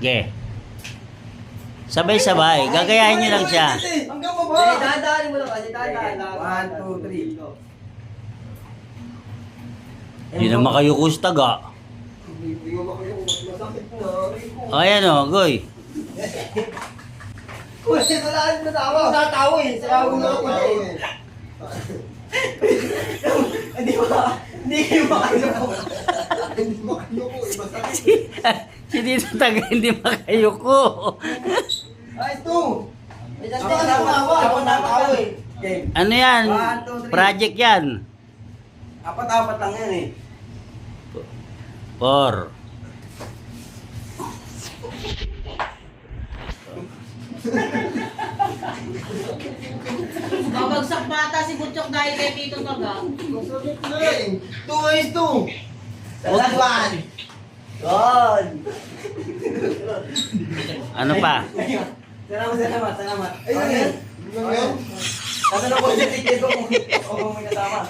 Ge. Sabay-sabay. Gagayahin nyo lang siya. Hanggang baba. Dadaan mo lang kasi, dadaan lang. 1, 2, 3. Hindi na makayukos taga. Hindi mo makayong masakit na. Ayan o, Goy. Kuya, wala ka na tawa. Tatawa eh. Sabi mo ako eh. Hindi kayo makayuko. Hindi makayong masakit. Si Dito taga hindi makayuko. Ay, ito. Ako natawa eh. Game. Ano yan? 1, 2, 3. Project yan. Apat-apat lang yan eh. 4. Babagsak bata si Butchok dahil kay Tito Taga. Masakit na eh. 2 is 2. Dalawan. Yon. Ano pa? Salamat. Ayun eh. Ano na po si Tito kung may kasama?